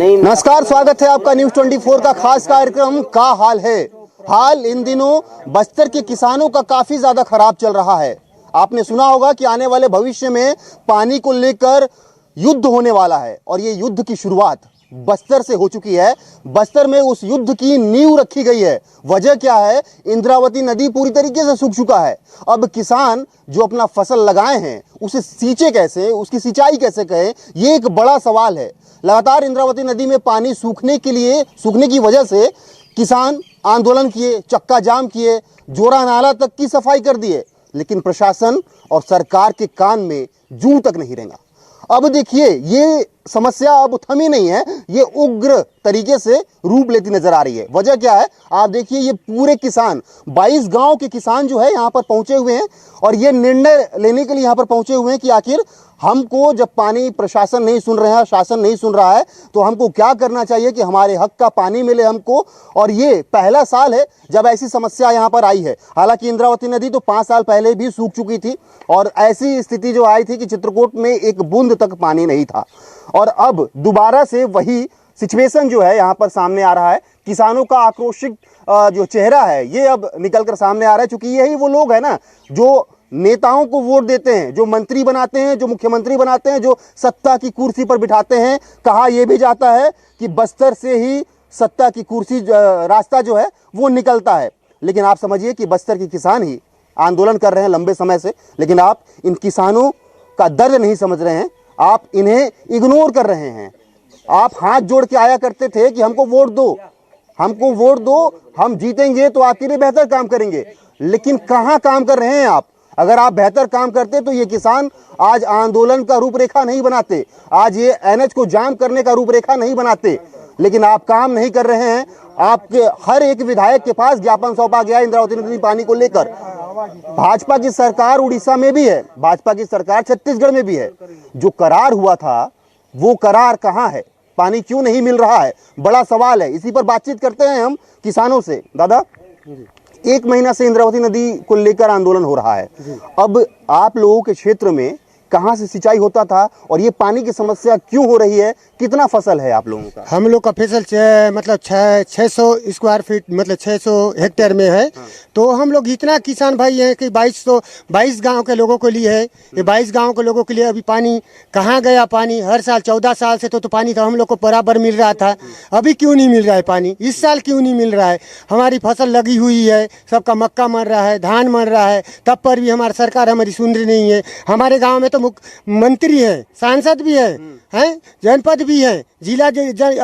नमस्कार, स्वागत है आपका न्यूज 24 का खास कार्यक्रम का हाल है। हाल इन दिनों बस्तर के किसानों का काफी ज्यादा खराब चल रहा है। आपने सुना होगा कि आने वाले भविष्य में पानी को लेकर युद्ध होने वाला है और ये युद्ध की शुरुआत बस्तर से हो चुकी है। बस्तर में उस युद्ध की नींव रखी गई है। वजह क्या है? इंद्रावती नदी पूरी तरीके से सूख चुका है। अब किसान जो अपना फसल लगाए हैं उसे सींचे कैसे, उसकी सिंचाई कैसे करें, ये एक बड़ा सवाल है। लगातार इंद्रावती नदी में पानी सूखने की वजह से किसान आंदोलन किए, चक्का जाम किए, जोरा नाला तक की सफाई कर दिए, लेकिन प्रशासन और सरकार के कान में जूं तक नहीं रेंगा। अब देखिए, ये समस्या अब थमी नहीं है, ये उग्र तरीके से रूप लेती नजर आ रही है। वजह क्या है? आप देखिए, ये पूरे किसान 22 गांव के किसान जो है यहाँ पर पहुंचे हुए हैं और ये निर्णय लेने के लिए यहाँ पर पहुंचे हुए हैं कि आखिर हमको जब पानी प्रशासन नहीं सुन रहा है, शासन नहीं सुन रहा है, तो हमको क्या करना चाहिए कि हमारे हक का पानी मिले हमको। और ये पहला साल है जब ऐसी समस्या यहाँ पर आई है। हालांकि इंद्रावती नदी तो 5 साल पहले भी सूख चुकी थी और ऐसी स्थिति जो आई थी कि चित्रकूट में एक बूंद तक पानी नहीं था। और अब दोबारा से वही सिचुएशन जो है यहाँ पर सामने आ रहा है। किसानों का आक्रोशित जो चेहरा है ये अब निकल कर सामने आ रहा है, क्योंकि यही वो लोग हैं ना जो नेताओं को वोट देते हैं, जो मंत्री बनाते हैं, जो मुख्यमंत्री बनाते हैं, जो सत्ता की कुर्सी पर बिठाते हैं। कहा यह भी जाता है कि बस्तर से ही सत्ता की कुर्सी रास्ता जो है वो निकलता है। लेकिन आप समझिए कि बस्तर के किसान ही आंदोलन कर रहे हैं लंबे समय से, लेकिन आप इन किसानों का दर्द नहीं समझ रहे हैं, आप इन्हें इग्नोर कर रहे हैं। आप हाथ जोड़ के आया करते थे कि हमको वोट दो, हमको वोट दो, हम जीतेंगे तो आपके लिए बेहतर काम करेंगे। लेकिन कहाँ काम कर रहे हैं आप? अगर आप बेहतर काम करते तो ये किसान आज आंदोलन का रूपरेखा नहीं बनाते, आज ये एनएच को जाम करने का रूपरेखा नहीं बनाते। लेकिन आप काम नहीं कर रहे हैं। आपके हर एक विधायक के पास ज्ञापन सौंपा गया इंद्रावती नदी पानी को लेकर। भाजपा की सरकार उड़ीसा में भी है, भाजपा की सरकार छत्तीसगढ़ में भी है। जो करार हुआ था वो करार कहाँ है? पानी क्यों नहीं मिल रहा है? बड़ा सवाल है। इसी पर बातचीत करते हैं हम किसानों से। दादा, 1 महीना से इंद्रावती नदी को लेकर आंदोलन हो रहा है। अब आप लोगों के क्षेत्र में कहाँ से सिंचाई होता था और ये पानी की समस्या क्यों हो रही है? कितना फसल है आप लोगों का? हम लोग का फसल मतलब 600 स्क्वायर फीट मतलब 600 हेक्टेयर में है। तो हम लोग इतना किसान भाई हैं कि 22 गांव के लोगों के लिए है। ये 22 गांव के लोगों के लिए अभी पानी कहाँ गया? पानी हर साल 14 साल से तो पानी तो हम लोग को बराबर मिल रहा था। अभी क्यों नहीं मिल रहा है पानी? इस साल क्यों नहीं मिल रहा है? हमारी फसल लगी हुई है, सबका मक्का मर रहा है, धान मर रहा है, तब पर भी हमारी सरकार हमारी सुन रही नहीं है। हमारे गाँव में तो मंत्री है, सांसद भी हैं, जनपद भी है, जिला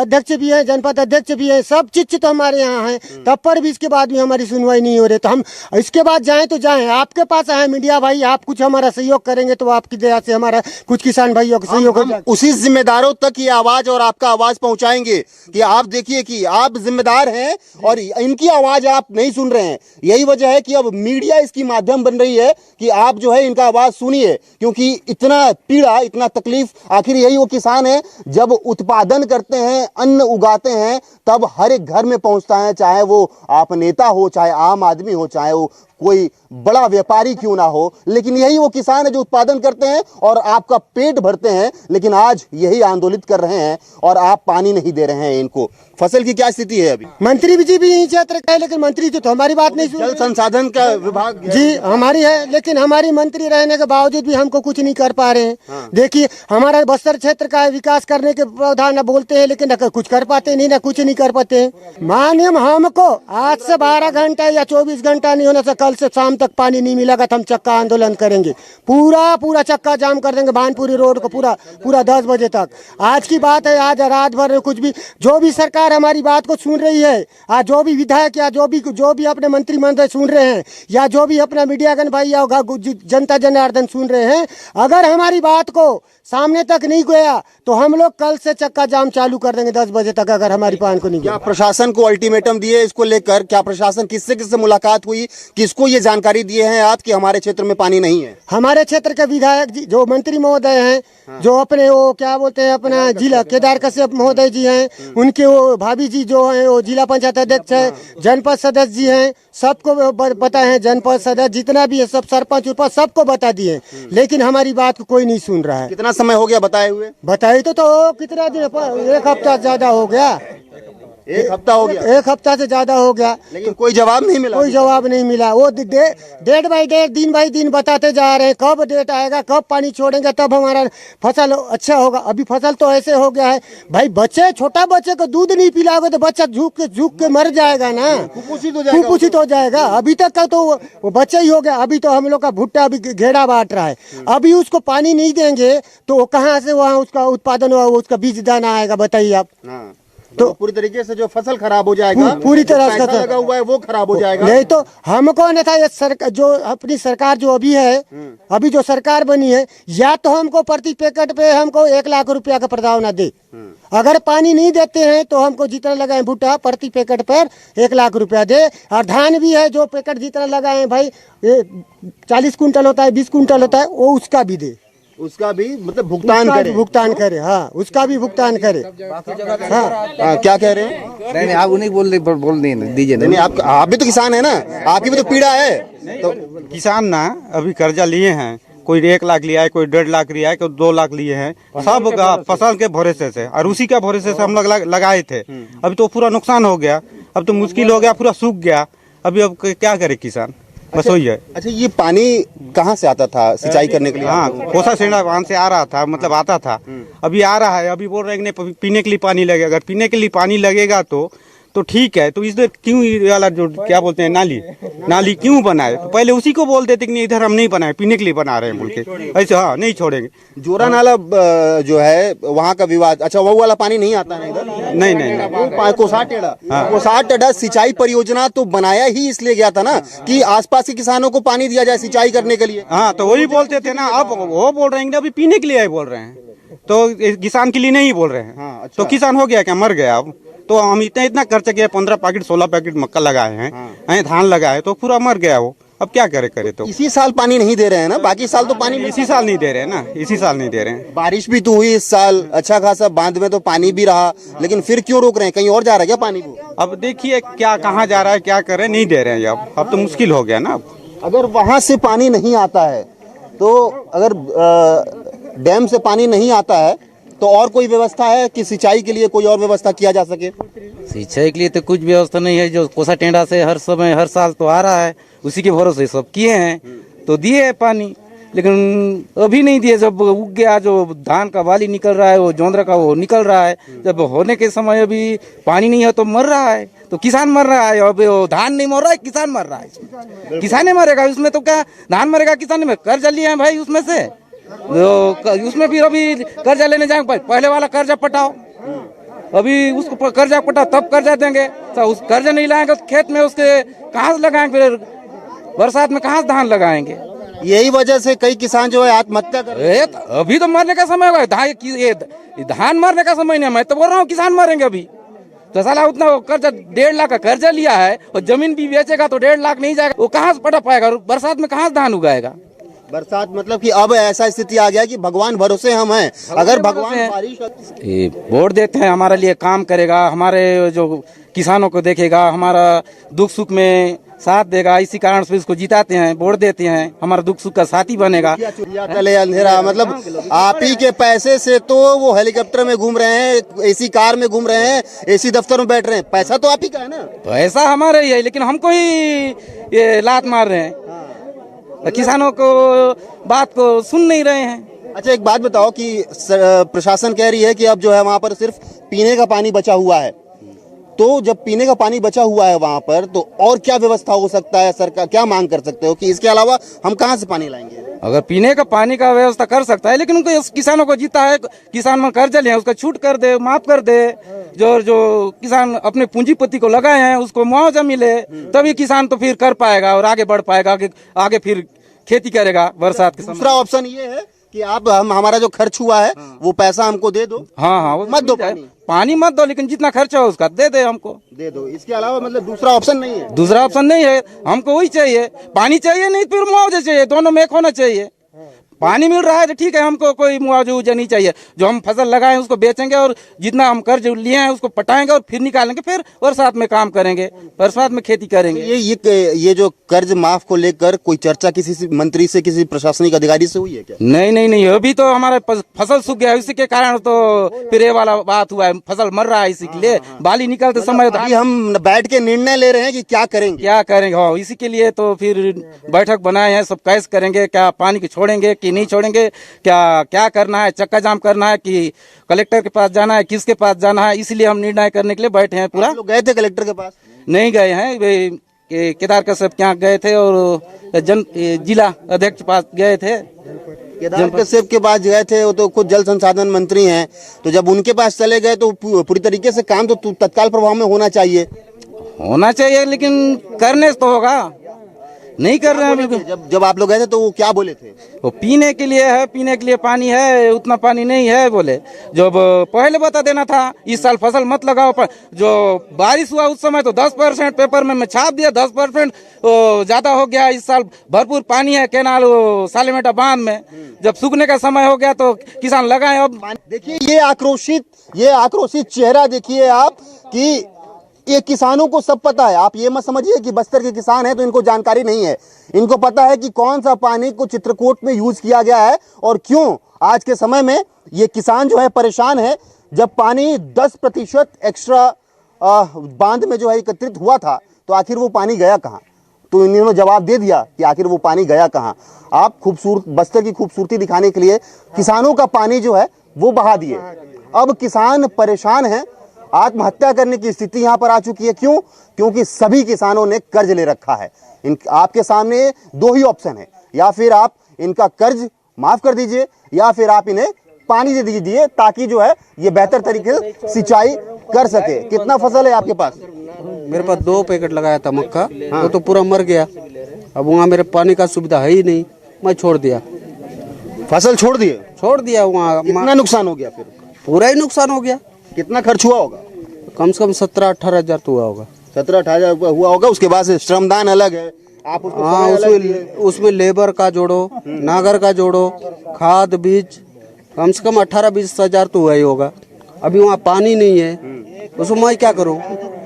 अध्यक्ष भी है, जनपद अध्यक्ष भी है, सब चीज तो हमारे यहाँ है। तब पर भी इसके बाद भी हमारी सुनवाई नहीं हो रही। तो हम इसके बाद जाएं तो जाएं, आपके पास है मीडिया भाई, आप कुछ हमारा सहयोग करेंगे तो आपकी दया से हमारा कुछ किसान भाइयों का सहयोग हो जाए। उसी जिम्मेदारों तक ये आवाज और आपका आवाज पहुंचाएंगे कि आप देखिए कि आप जिम्मेदार हैं और इनकी आवाज आप नहीं सुन रहे हैं। यही वजह है कि अब मीडिया इसकी माध्यम बन रही है कि आप जो है इनका आवाज सुनिए, क्योंकि इतना पीड़ा, इतना तकलीफ, आखिर यही वो किसान है जब उत्पादन करते हैं, अन्न उगाते हैं, तब हर एक घर में पहुंचता है, चाहे वो आप नेता हो, चाहे आम आदमी हो, चाहे वो कोई बड़ा व्यापारी क्यों ना हो। लेकिन यही वो किसान है जो उत्पादन करते हैं और आपका पेट भरते हैं। लेकिन आज यही आंदोलित कर रहे हैं और आप पानी नहीं दे रहे हैं इनको। फसल की क्या स्थिति है अभी? मंत्री जी भी यही क्षेत्र का है, लेकिन मंत्री तो हमारी बात नहीं सुन। जल संसाधन का विभाग जी हमारी है, लेकिन हमारी मंत्री रहने के बावजूद भी हमको कुछ नहीं कर पा रहे हैं। देखिए, हमारा बस्तर क्षेत्र का विकास करने के प्रावधान न बोलते हैं, लेकिन न कुछ कर पाते नहीं, न कुछ नहीं कर पाते हैं। मानिए हमको आज से 12 घंटा या 24 घंटा नहीं होने से कल से शाम तक पानी नहीं मिलेगा तो हम चक्का आंदोलन करेंगे। पूरा चक्का जाम कर देंगे भानपुरी रोड को पूरा 10 बजे तक। आज की बात है, आज रात भर कुछ भी जो भी सरकार हमारी बात को सुन रही है, आज जो भी विधायक या जो भी अपने मंत्रिमंडल सुन रहे हैं, या जो भी अपना मीडियागण भाई या जनता जनार्दन सुन रहे हैं, अगर हमारी बात को सामने तक नहीं गया तो हम लोग कल से चक्का जाम चालू कर देंगे 10 बजे तक, अगर हमारी पान को नहीं गया। क्या प्रशासन को अल्टीमेटम दिए इसको लेकर? क्या प्रशासन किससे मुलाकात हुई? किसको ये जानकारी दिए हैं आप कि हमारे क्षेत्र में पानी नहीं है? हमारे क्षेत्र के विधायक जी, जो मंत्री महोदय हैं, जो अपने वो क्या बोलते हैं अपना जिला केदार कश्यप महोदय जी हैं, उनके वो भाभी जी जो है वो जिला पंचायत अध्यक्ष है, जनपद सदस्य जी हैं, सबको पता है, जनपद सदस्य जितना भी है सब सरपंच उरपंच सबको बता दिए, लेकिन हमारी बात को कोई नहीं सुन रहा है। कितना समय हो गया बताए हुए? बताइए तो कितना दिन, एक हफ्ता ज्यादा हो गया, एक हफ्ता हो गया, एक हफ्ता से ज्यादा हो गया, लेकिन कोई जवाब नहीं मिला। कोई जवाब नहीं मिला। वो डेट बाई डेट दिन बाई दिन बताते जा रहे हैं, कब डेट आएगा, कब पानी छोड़ेंगे तब हमारा फसल अच्छा होगा। अभी फसल तो ऐसे हो गया है भाई, बच्चे छोटा बच्चे को दूध नहीं पिलाओगे तो बच्चा झुक के मर जाएगा ना, कुपोषित हो जाएगा। अभी तक का तो वो बच्चा ही हो गया। अभी तो हम लोग का भुट्टा अभी घेरा बांट रहा है, अभी उसको पानी नहीं देंगे तो वो कहाँ से वहाँ उसका उत्पादन हुआ, उसका बीज दाना आएगा बताइए आप। तो पूरी तरीके से जो फसल खराब हो जाएगा, पूरी तरह पैसा लगा हुआ है वो खराब हो जाएगा। नहीं तो हमको न था ये जो अपनी सरकार जो अभी है, अभी जो सरकार बनी है, या तो हमको प्रति पैकेट पे हमको 1 लाख रुपया का प्रस्तावना दे। अगर पानी नहीं देते हैं तो हमको जितना लगाए भुट्टा प्रति पैकेट पर 1 लाख रुपया दे। और धान भी है, जो पैकेट जितना लगाए भाई 40 कुंटल होता है, 20 कुंटल होता है, वो उसका भी दे, उसका भी मतलब भुगतान करे। हाँ, उसका भी भुगतान करे। हाँ, क्या कह रहे हैं? नहीं आप उन्हें बोल दीजिए। नहीं, आप भी तो किसान है ना, आपकी भी तो पीड़ा है। तो किसान ना अभी कर्जा लिए हैं, कोई 1 लाख लिया है, कोई 1.5 लाख लिया है, कोई 2 लाख लिए हैं, सब फसल के भरोसे से, और उसी का भरोसे से हम लोग लगाए थे। अभी तो पूरा नुकसान हो गया, अब तो मुश्किल हो गया, पूरा सूख गया। अभी अब क्या करे किसान, बस वही है। अच्छा, ये पानी कहाँ से आता था सिंचाई करने के लिए? हाँ, कोसा सेंडा बांध से आ रहा था, मतलब आता था, अभी आ रहा है। अभी बोल रहे हैं कि नहीं, पीने के लिए पानी लगेगा। अगर पीने के लिए पानी लगेगा तो ठीक है, तो इसलिए क्यों ये वाला जो क्या बोलते हैं नाली क्यों बनाए? तो पहले उसी को बोल देते कि नहीं, इधर हम नहीं बनाए, पीने के लिए बना रहे हैं बोल के, ऐसे हाँ नहीं छोड़ेंगे। जोरा नाला जो है वहाँ का विवाद, अच्छा वो वाला पानी नहीं आता है इधर? नहीं। कोसार टेढ़ा सिंचाई परियोजना तो बनाया ही इसलिए गया था ना कि आसपास के किसानों को पानी दिया जाए सिंचाई करने के लिए। हाँ, तो वही बोलते थे ना। अब वो बोल रहे हैं अभी पीने के लिए बोल रहे हैं, तो किसान के लिए नहीं बोल रहे हैं। हाँ, अच्छा। तो किसान हो गया क्या, मर गया? अब तो हम इतना खर्च किया, 15 पैकेट 16 पैकेट मक्का लगाए हैं, धान लगाए, तो पूरा मर गया वो। अब क्या करे तो इसी साल पानी नहीं दे रहे हैं ना, बाकी साल तो पानी इसी साल नहीं दे रहे हैं ना, इसी साल नहीं दे रहे हैं। बारिश भी तो हुई इस साल, अच्छा खासा बांध में तो पानी भी रहा, लेकिन फिर क्यों रोक रहे हैं? कहीं और जा रहा है क्या पानी को? अब देखिए क्या कहाँ जा रहा है, क्या कर रहे हैं, नहीं दे रहे हैं। अब तो मुश्किल हो गया ना। अगर वहां से पानी नहीं आता है तो, अगर डैम से पानी नहीं आता है तो और कोई व्यवस्था है कि सिंचाई के लिए कोई और व्यवस्था किया जा सके? सिंचाई के लिए तो कुछ व्यवस्था नहीं है। जो कोसा टेंडा से हर समय हर साल तो आ रहा है, उसी के भरोसे सब किए हैं, तो दिए है पानी, लेकिन अभी नहीं दिए। जब उग गया, जो धान का बाली निकल रहा है, वो जोंदरा का वो निकल रहा है, जब होने के समय अभी पानी नहीं है तो मर रहा है, तो किसान मर रहा है। अब धान नहीं मर रहा है, किसान मर रहा है। किसान ही मरेगा उसमें, तो क्या धान मरेगा, किसान में कर्जा लिए हैं भाई उसमें से, तो उसमें भी अभी कर्जा लेने जाएंगे, पहले वाला कर्जा पटाओ, अभी उसको कर्जा पटाओ तब कर्जा देंगे। तो उस कर्जा नहीं लाएंगे तो खेत में उसके कहाँ से लगाएंगे, फिर बरसात में कहाँ से धान लगाएंगे? यही वजह से कई किसान जो है आत्महत्या कर रहे हैं। अभी तो मरने का समय हुआ, धान मरने का समय नहीं। मैं तो बोल रहा हूँ किसान मरेंगे अभी। तो साला उतना कर्जा 1.5 लाख का कर्जा लिया है, और जमीन भी बेचेगा तो 1.5 लाख नहीं जाएगा, वो कहाँ से पटा पाएगा? बरसात में कहाँ से धान उगाएगा? बरसात मतलब कि अब ऐसा स्थिति आ गया कि भगवान भरोसे हम हैं। अगर भगवान बारिश वोट देते हैं, हमारे लिए काम करेगा, हमारे जो किसानों को देखेगा, हमारा दुख सुख में साथ देगा, इसी कारण से इसको जिताते हैं, वोट देते हैं, हमारा दुख सुख का साथी बनेगा। चले अंधेरा, मतलब आप ही के पैसे से तो वो हेलीकॉप्टर में घूम रहे हैं, एसी कार में घूम रहे हैं, एसी दफ्तर में बैठ रहे हैं, पैसा तो आप ही का है ना। पैसा हमारा ही है, लेकिन हमको ही ये लात मार रहे हैं, किसानों को बात को सुन नहीं रहे हैं। अच्छा, एक बात बताओ कि प्रशासन कह रही है कि अब जो है वहाँ पर सिर्फ पीने का पानी बचा हुआ है, तो जब पीने का पानी बचा हुआ है वहाँ पर, तो और क्या व्यवस्था हो सकता है? सरकार क्या मांग कर सकते हो कि इसके अलावा हम कहाँ से पानी लाएंगे? अगर पीने का पानी का व्यवस्था कर सकता है, लेकिन उनको किसानों को जीता है, किसान में कर्जा लिया उसका छूट कर दे, माफ कर दे, जो किसान अपने पूंजीपति को लगाए हैं उसको मुआवजा मिले, तभी किसान तो फिर कर पाएगा और आगे बढ़ पाएगा, आगे फिर खेती करेगा बरसात के समय। दूसरा ऑप्शन ये है कि आप हमारा जो खर्च हुआ है वो पैसा हमको दे दो। हाँ, मत दो पानी मत दो, लेकिन जितना खर्चा हो उसका दे दे, हमको दे दो। इसके अलावा मतलब दूसरा ऑप्शन नहीं है? दूसरा ऑप्शन नहीं है, हमको वही चाहिए, पानी चाहिए, नहीं फिर मुआवजा चाहिए, दोनों में एक होना चाहिए। पानी मिल रहा है तो ठीक है, हमको कोई मुआवजा नहीं चाहिए। जो हम फसल लगाए उसको बेचेंगे और जितना हम कर्ज लिए हैं उसको पटाएंगे और फिर निकालेंगे, फिर बरसात में काम करेंगे, बरसात में खेती करेंगे। ये जो कर्ज माफ को लेकर कोई चर्चा किसी मंत्री से, किसी प्रशासनिक अधिकारी से हुई है क्या? नहीं, अभी तो हमारा फसल सूख गया है, इसी के कारण तो फिर ये वाला बात हुआ है, फसल मर रहा है, इसी के लिए बाली निकलते समय अभी हम बैठ के निर्णय ले रहे हैं कि क्या करेंगे। हाँ, इसी के लिए तो फिर बैठक बनाए हैं, सब कैसे करेंगे, क्या पानी को छोड़ेंगे कि नहीं छोड़ेंगे, क्या करना है, चक्का जाम करना है कि कलेक्टर के पास जाना है, किसके पास जाना है, इसलिए हम निर्णय करने के लिए बैठे हैं। पूरा लोग गए थे कलेक्टर के पास? नहीं गए हैं, केदार कश्यप के यहाँ गए थे और जिला अध्यक्ष के पास गए थे। केदार कश्यप के पास गए थे, वो तो खुद जल संसाधन मंत्री हैं, तो जब उनके पास चले गए तो पूरी तरीके से काम तो तत्काल प्रभाव में होना चाहिए, लेकिन करने से तो होगा, नहीं कर रहे हैं बिल्कुल। जब आप लोग गए थे तो वो क्या बोले थे? वो पीने के लिए है, पीने के लिए पानी है, उतना पानी नहीं है बोले। जब पहले बता देना था इस साल फसल मत लगाओ, जो बारिश हुआ उस समय तो 10% पेपर में मैं छाप दिया, 10% ज्यादा हो गया। इस साल भरपूर पानी है केनाल सालेमेटा बांध में, जब सूखने का समय हो गया तो किसान लगाए। अब देखिए ये आक्रोशित चेहरा देखिए आप कि ये किसानों को सब पता है। आप ये मत समझिए कि बस्तर के किसान हैं तो इनको जानकारी नहीं है, इनको पता है कि कौन सा पानी को चित्रकूट में यूज किया गया है और क्यों आज के समय में ये किसान जो है परेशान है। जब पानी 10% एक्स्ट्रा बांध में जो है एकत्रित हुआ था तो आखिर वो पानी गया कहाँ? तो इन्होंने जवाब दे दिया कि आखिर वो पानी गया कहाँ। आप बस्तर की खूबसूरती दिखाने के लिए किसानों का पानी जो है वो बहा दिए। अब किसान परेशान हैं, आत्महत्या करने की स्थिति यहां पर आ चुकी है। क्यों? क्योंकि सभी किसानों ने कर्ज ले रखा है। आपके सामने दो ही ऑप्शन है, या फिर आप इनका कर्ज माफ कर दीजिए या फिर आप इन्हें पानी दे दीजिए ताकि जो है ये बेहतर तरीके से सिंचाई कर सके। कितना फसल है आपके पास? मेरे पास 2 पैकेट लगाया था मक्का, वो तो पूरा मर गया। अब वहाँ मेरे पानी का सुविधा है ही नहीं, मैं छोड़ दिया, फसल छोड़ दिया वहाँ। कितना नुकसान हो गया? फिर पूरा ही नुकसान हो गया। कितना खर्च हुआ होगा? कम से कम 17-18 हजार तो हुआ होगा। 17-18 हुआ होगा। उसके बाद से श्रमदान अलग है, आप उसको हाँ, उसमें लेबर का जोड़ो, नागर का जोड़ो, खाद बीज, कम से कम 18-20 हजार तो हुआ ही होगा। अभी वहाँ पानी नहीं है, उसको मैं क्या करूँ,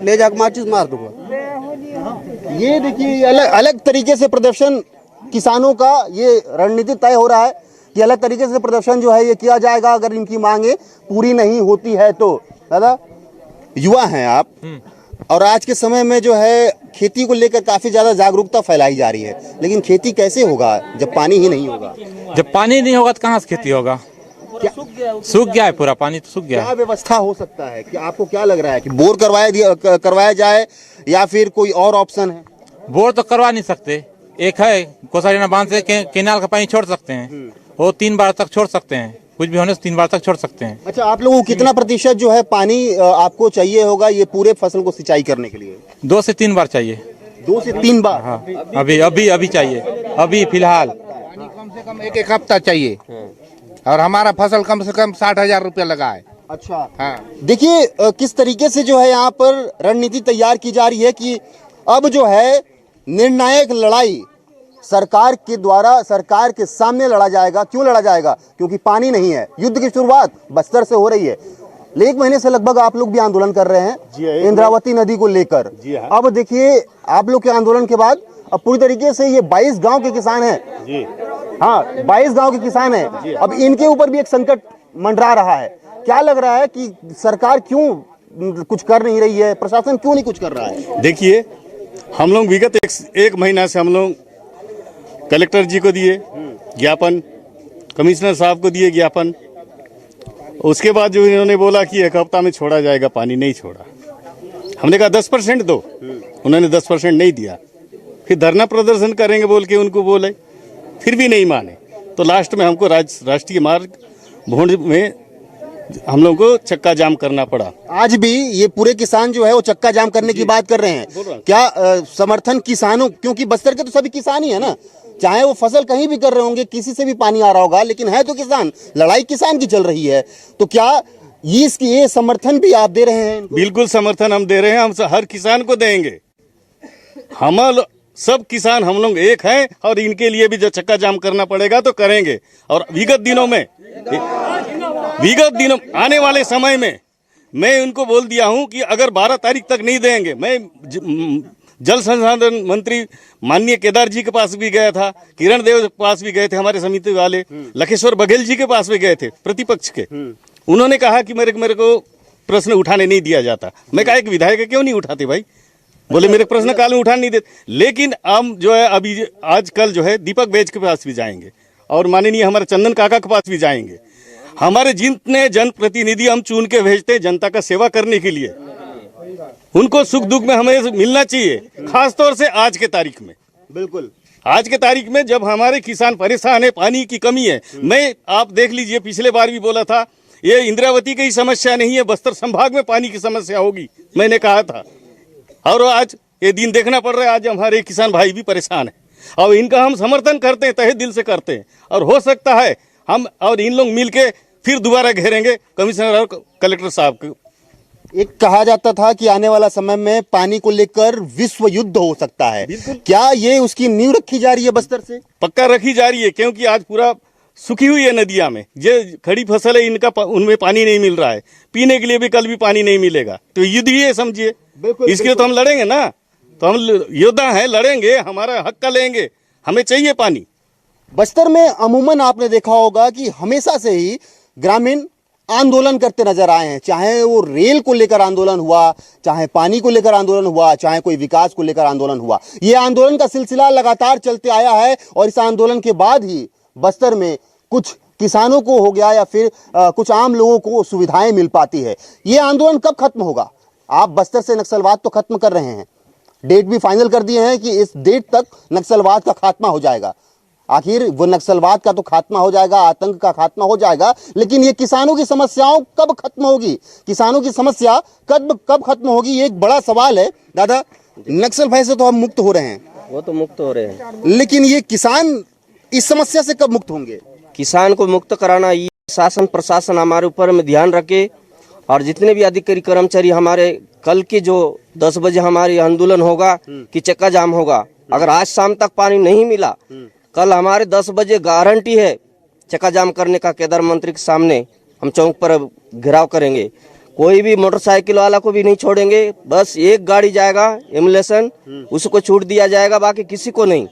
ले जाकर माचिस मार दूंगा। ये देखिए अलग तरीके से प्रदर्शन किसानों का, ये रणनीति तय हो रहा है कि अलग तरीके से प्रदर्शन जो है ये किया जाएगा अगर इनकी मांगे पूरी नहीं होती है तो। दादा, युवा हैं आप, और आज के समय में जो है खेती को लेकर काफी ज्यादा जागरूकता फैलाई जा रही है, लेकिन खेती कैसे होगा जब पानी ही नहीं होगा? जब पानी नहीं होगा तो कहाँ से खेती होगा? सूख गया है पूरा, पानी तो सूख गया है। क्या व्यवस्था हो सकता है कि आपको क्या लग रहा है कि बोर करवाया जाए या फिर कोई और ऑप्शन है? बोर तो करवा नहीं सकते। एक है कोसारीना बांध से केनाल का पानी छोड़ सकते हैं, वो 3 बार तक छोड़ सकते हैं, कुछ भी होने से 3 बार तक छोड़ सकते हैं। अच्छा, आप लोगों को कितना प्रतिशत जो है पानी आपको चाहिए होगा ये पूरे फसल को सिंचाई करने के लिए? 2 से 3 बार चाहिए। 2 से 3 बार? हाँ, अभी चाहिए, अभी फिलहाल। कम से कम एक हफ्ता चाहिए, और हमारा फसल कम से कम 60,000 रुपया लगा है। अच्छा, हाँ। देखिए किस तरीके से जो है यहाँ पर रणनीति तैयार की जा रही है कि अब जो है निर्णायक लड़ाई सरकार के द्वारा सरकार के सामने लड़ा जाएगा। क्यों लड़ा जाएगा? क्योंकि पानी नहीं है। युद्ध की शुरुआत बस्तर से हो रही है। 1 महीने से लगभग आप लोग भी आंदोलन कर रहे हैं इंद्रावती नदी को लेकर। अब देखिए आप लोग के आंदोलन के बाद अब पूरी तरीके से ये 22 गांव के किसान हैं। हाँ, 22 गांव के किसान हैं। अब इनके ऊपर भी एक संकट मंडरा रहा है। क्या लग रहा है कि सरकार क्यों कुछ कर नहीं रही है, प्रशासन क्यों नहीं कुछ कर रहा है? देखिए, हम लोग विगत एक महीना से हम लोग कलेक्टर जी को दिए ज्ञापन, कमिश्नर साहब को दिए ज्ञापन। उसके बाद जो इन्होंने बोला कि 1 हफ्ता में छोड़ा जाएगा, पानी नहीं छोड़ा। हमने कहा 10% दो, उन्होंने 10% नहीं दिया। फिर धरना प्रदर्शन करेंगे बोल के उनको बोले, फिर भी नहीं माने। तो लास्ट में हमको राष्ट्रीय मार्ग भोंड में हम लोगों को चक्का जाम करना पड़ा। आज भी ये पूरे किसान जो है वो चक्का जाम करने की बात कर रहे हैं। क्या समर्थन किसानों, क्योंकि बस्तर के तो सभी किसान ही है ना, चाहे वो फसल कहीं भी कर रहे होंगे, किसी से भी पानी आ रहा होगा, लेकिन है तो किसान, लड़ाई किसान की चल रही है। तो क्या ये समर्थन भी आप दे रहे हैं? बिल्कुल समर्थन हम दे रहे हैं, हम हर किसान को देंगे। सब किसान हम लोग एक हैं और इनके लिए भी जो चक्का जाम करना पड़ेगा तो करेंगे। और विगत दिनों आने वाले समय में मैं उनको बोल दिया हूं कि अगर 12 तारीख तक नहीं देंगे, मैं जल संसाधन मंत्री माननीय केदार जी के पास भी गया था, किरण देव के पास भी गए थे, हमारे समिति वाले लखेश्वर बघेल जी के पास भी गए थे प्रतिपक्ष के। उन्होंने कहा कि मेरे को प्रश्न उठाने नहीं दिया जाता। मैं कहा एक विधायक क्यों नहीं उठाते भाई? बोले मेरे प्रश्न काल में उठाने नहीं देते। लेकिन हम जो है अभी आजकल जो है दीपक बैज के पास भी जाएंगे और माननीय हमारे चंदन काका के पास भी जाएंगे। हमारे जितने जनप्रतिनिधि हम चुन के भेजते हैं जनता का सेवा करने के लिए, उनको सुख दुख में हमें मिलना चाहिए, खासतौर से आज के तारीख में। बिल्कुल, आज के तारीख में जब हमारे किसान परेशान है, पानी की कमी है। मैं आप देख लीजिए, पिछले बार भी बोला था ये इंद्रावती की समस्या नहीं है, बस्तर संभाग में पानी की समस्या होगी, मैंने कहा था। और आज ये दिन देखना पड़ रहा है, आज हमारे किसान भाई भी परेशान है और इनका हम समर्थन करते हैं, तहे दिल से करते हैं। और हो सकता है हम और इन लोग मिलके फिर दोबारा घेरेंगे कमिश्नर और कलेक्टर साहब को। एक कहा जाता था कि आने वाला समय में पानी को लेकर विश्व युद्ध हो सकता है, क्या ये उसकी नींव रखी जा रही है बस्तर से? पक्का रखी जा रही है, क्योंकि आज पूरा सूखी हुई है नदिया में। जो खड़ी फसल है इनका उनमें पानी नहीं मिल रहा है, पीने के लिए भी कल भी पानी नहीं मिलेगा, तो युद्ध ही है समझिए। इसके लिए तो हम लड़ेंगे ना, तो हम योद्धा हैं, लड़ेंगे, हमारा हक का लेंगे, हमें चाहिए पानी। बस्तर में अमूमन आपने देखा होगा कि हमेशा से ही ग्रामीण आंदोलन करते नजर आए हैं, चाहे वो रेल को लेकर आंदोलन हुआ, चाहे पानी को लेकर आंदोलन हुआ, चाहे कोई विकास को लेकर आंदोलन हुआ। ये आंदोलन का सिलसिला लगातार चलते आया है और इस आंदोलन के बाद ही बस्तर में कुछ किसानों को हो गया या फिर कुछ आम लोगों को सुविधाएं मिल पाती है। ये आंदोलन कब खत्म होगा? आप बस्तर से नक्सलवाद तो खत्म कर रहे हैं, डेट भी फाइनल कर दिए हैं कि इस डेट तक नक्सलवाद का खात्मा हो जाएगा। आखिर वो नक्सलवाद का तो खात्मा हो जाएगा, आतंक का खात्मा हो जाएगा, लेकिन ये किसानों की समस्याओं कब खत्म होगी? किसानों की समस्या कब खत्म होगी, ये एक बड़ा सवाल है। दादा, नक्सल भय से तो हम मुक्त हो रहे हैं, वो तो मुक्त हो रहे हैं, लेकिन ये किसान इस समस्या से कब मुक्त होंगे? किसान को मुक्त कराना, ये शासन प्रशासन हमारे ऊपर में ध्यान रखे और जितने भी अधिकारी कर्मचारी हमारे, कल के जो 10 बजे हमारी आंदोलन होगा कि चक्का जाम होगा, अगर आज शाम तक पानी नहीं मिला, कल हमारे 10 बजे गारंटी है चक्का जाम करने का। केदार मंत्री के सामने हम चौक पर घेराव करेंगे, कोई भी मोटरसाइकिल वाला को भी नहीं छोड़ेंगे। बस एक गाड़ी जाएगा एम्बुलेंस, उसको छूट दिया जाएगा, बाकी किसी को नहीं।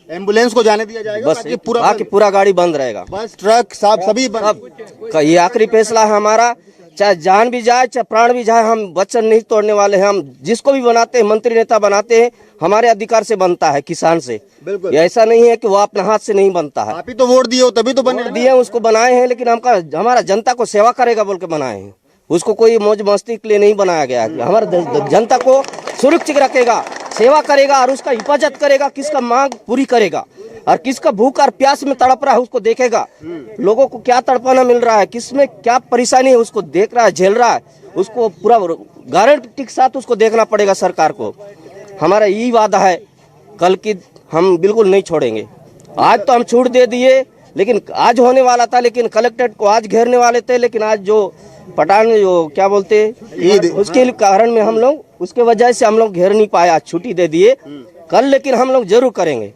एम्बुलेंस को जाने दिया जाएगा, बस बाकी पूरा गाड़ी बंद रहेगा, बस ट्रक सब सभी बंद। ये आखिरी फैसला है हमारा, चाहे जान भी जाए चाहे प्राण भी जाए, हम वचन नहीं तोड़ने वाले हैं। हम जिसको भी बनाते हैं, मंत्री नेता बनाते हैं, हमारे अधिकार से बनता है, किसान से। बिल्कुल, ये ऐसा नहीं है कि वो अपने हाथ से नहीं बनता है। आप ही तो वोट दिए हो तभी तो बने दिए, उसको बनाए हैं, लेकिन हमारा जनता को सेवा करेगा बोल के बनाए हैं। उसको कोई मौज मस्ती के लिए नहीं बनाया गया है। हमारा जनता को सुरक्षित रखेगा, सेवा करेगा और उसका हिफाजत करेगा, किसका मांग पूरी करेगा और किसका भूख और प्यास में तड़प रहा है उसको देखेगा। लोगों को क्या तड़पाना मिल रहा है, किसमें क्या परेशानी है उसको देख रहा है, झेल रहा है, उसको पूरा गारंटी के साथ उसको देखना पड़ेगा सरकार को। हमारा यही वादा है, कल की हम बिल्कुल नहीं छोड़ेंगे। आज तो हम छूट दे दिए, लेकिन आज होने वाला था, लेकिन कलेक्ट्रेट को आज घेरने वाले थे, लेकिन आज जो पठान जो क्या बोलते उसके कारण में हम लोग, उसके वजह से हम लोग घेर नहीं पाए, आज छुट्टी दे दिए। कल लेकिन हम लोग जरूर करेंगे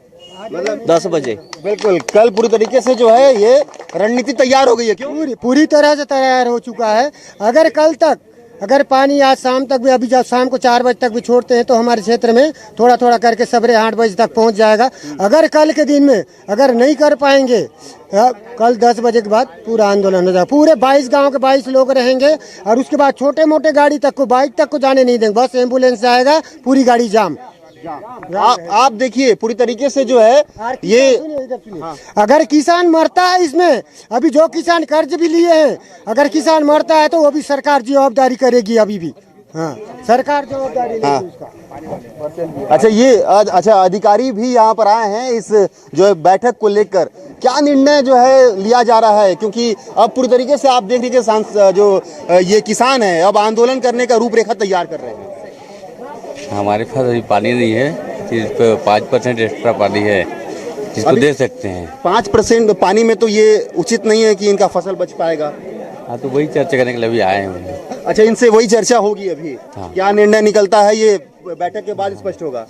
10 बजे। बिल्कुल, कल पूरी तरीके से जो है ये रणनीति तैयार हो गई है। क्यों? पूरी तरह से तैयार हो चुका है। अगर कल तक, अगर पानी आज शाम तक भी, अभी जब शाम को 4 बजे तक भी छोड़ते हैं तो हमारे क्षेत्र में थोड़ा थोड़ा करके सवेरे 8 बजे तक पहुंच जाएगा। अगर कल के दिन में अगर नहीं कर पाएंगे, कल 10 बजे के बाद पूरा आंदोलन हो जाएगा। पूरे 22 गांव के 22 लोग रहेंगे और उसके बाद छोटे मोटे गाड़ी तक को, बाइक तक को जाने नहीं देंगे, बस एम्बुलेंस जाएगा, पूरी गाड़ी जाम। आप देखिए पूरी तरीके से जो है ये, अगर किसान मरता है इसमें, अभी जो किसान कर्ज भी लिए हैं, अगर किसान मरता है तो वो भी सरकार जवाबदारी करेगी अभी भी। हाँ, सरकार जवाबदारी लेगी उसका। अच्छा ये अधिकारी भी यहाँ पर आए हैं इस जो है बैठक को लेकर, क्या निर्णय जो है लिया जा रहा है? क्योंकि अब पूरी तरीके से आप देख लीजिए जो ये किसान है अब आंदोलन करने का रूपरेखा तैयार कर रहे हैं। हमारे पास अभी पानी नहीं है, इस पर 5% एक्स्ट्रा पानी है जिसको दे सकते हैं। 5% पानी में तो ये उचित नहीं है कि इनका फसल बच पाएगा। हाँ, तो वही चर्चा करने के लिए अभी आए हैं। अच्छा, इनसे वही चर्चा होगी अभी। हाँ। क्या निर्णय निकलता है ये बैठक के बाद स्पष्ट होगा।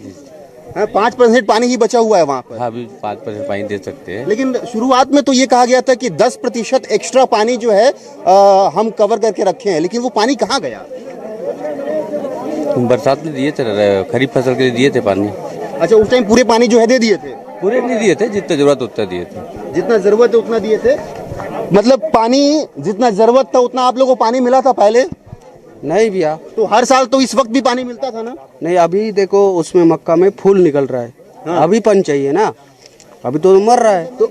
5% पानी ही बचा हुआ है वहाँ पर। हाँ, अभी 5% पानी दे सकते हैं। लेकिन शुरुआत में तो ये कहा गया था कि 10% एक्स्ट्रा पानी जो है हम कवर करके रखे हैं, लेकिन वो पानी कहाँ गया? बरसात में दिए थे, खरीफ फसल के लिए दिए थे पानी। अच्छा, उस टाइम पूरे पानी जो है दे दिए थे? पूरे नहीं दिए थे, जितना जरूरत उतना दिए थे। जितना जरूरत है उतना दिए थे, मतलब पानी जितना जरूरत था उतना आप लोगों को पानी मिला था पहले? नहीं भैया, तो हर साल तो इस वक्त भी पानी मिलता था ना? नहीं, अभी देखो उसमें मक्का में फूल निकल रहा है। अभी पानी चाहिए ना, अभी तो मर रहा है। तो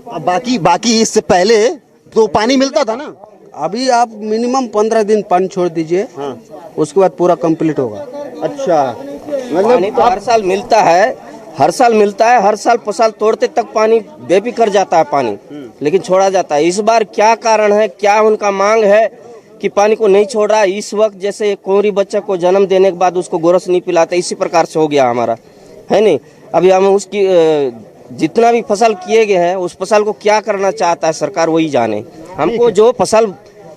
बाकी इससे पहले तो पानी मिलता था ना? अभी आप मिनिमम 15 दिन पानी छोड़ दीजिए, उसके बाद पूरा कंप्लीट होगा। अच्छा, मतलब पानी तो हर साल मिलता है, हर साल मिलता है, हर साल फसल तोड़ते तक पानी बेबी कर जाता है पानी, लेकिन छोड़ा जाता है। इस बार क्या कारण है, क्या उनका मांग है कि पानी को नहीं छोड़ रहा है? इस वक्त जैसे कोरी बच्चा को जन्म देने के बाद उसको गोरस नहीं पिलाते, इसी प्रकार से हो गया हमारा, है नहीं? अभी हम उसकी जितना भी फसल किए गए हैं उस फसल को क्या करना चाहता है सरकार वही जाने। हमको जो फसल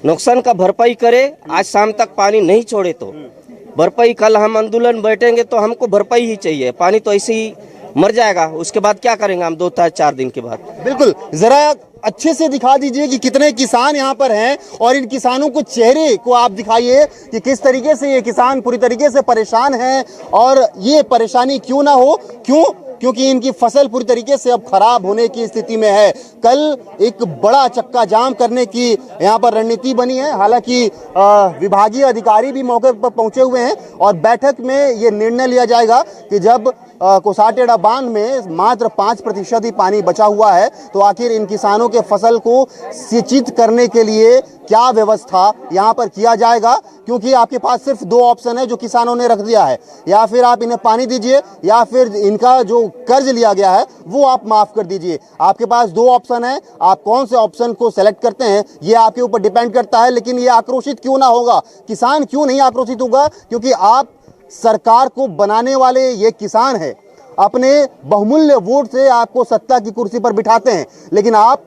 नुकसान का भरपाई करे, आज शाम तक पानी नहीं छोड़े तो भरपाई, कल हम आंदोलन बैठेंगे तो हमको भरपाई ही चाहिए। पानी तो ऐसे ही मर जाएगा, उसके बाद क्या करेंगे हम 2-4 दिन के बाद? बिल्कुल, जरा अच्छे से दिखा दीजिए कि कितने किसान यहाँ पर हैं और इन किसानों को चेहरे को आप दिखाइए कि किस तरीके से ये किसान पूरी तरीके से परेशान हैं। और ये परेशानी क्यों ना हो, क्योंकि इनकी फसल पूरी तरीके से अब खराब होने की स्थिति में है। कल एक बड़ा चक्का जाम करने की यहाँ पर रणनीति बनी है। हालांकि विभागीय अधिकारी भी मौके पर पहुंचे हुए हैं और बैठक में ये निर्णय लिया जाएगा कि जब कोसाटेड़ा बांध में मात्र 5% ही पानी बचा हुआ है तो आखिर इन किसानों के फसल को सिंचित करने के लिए क्या व्यवस्था यहाँ पर किया जाएगा। क्योंकि आपके पास सिर्फ 2 ऑप्शन है जो किसानों ने रख दिया है, या फिर आप इन्हें पानी दीजिए या फिर इनका जो कर्ज लिया गया है वो आप माफ कर दीजिए। आपके पास 2 ऑप्शन है, आप कौन से ऑप्शन को सेलेक्ट करते हैं ये आपके ऊपर डिपेंड करता है। लेकिन ये आक्रोशित क्यों ना होगा, किसान क्यों नहीं आक्रोशित होगा? क्योंकि आप सरकार को बनाने वाले ये किसान है, अपने बहुमूल्य वोट से आपको सत्ता की कुर्सी पर बिठाते हैं, लेकिन आप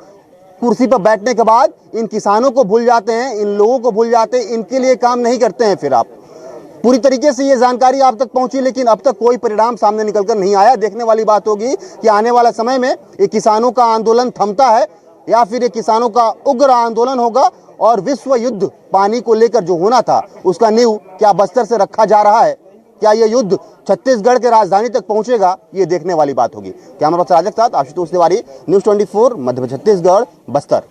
कुर्सी पर बैठने के बाद इन किसानों को भूल जाते हैं, इन लोगों को भूल जाते हैं, इनके लिए काम नहीं करते हैं। फिर आप पूरी तरीके से ये जानकारी आप तक पहुंची, लेकिन अब तक कोई परिणाम सामने निकलकर नहीं आया। देखने वाली बात होगी कि आने वाला समय में ये किसानों का आंदोलन थमता है या फिर ये किसानों का उग्र आंदोलन होगा और विश्व युद्ध पानी को लेकर जो होना था उसका नींव क्या बस्तर से रखा जा रहा है? क्या ये युद्ध छत्तीसगढ़ के राजधानी तक पहुंचेगा? ये देखने वाली बात होगी। कैमरा पर्सन राजक साथ आशुतोष तिवारी, न्यूज़ 24 मध्य छत्तीसगढ़, बस्तर।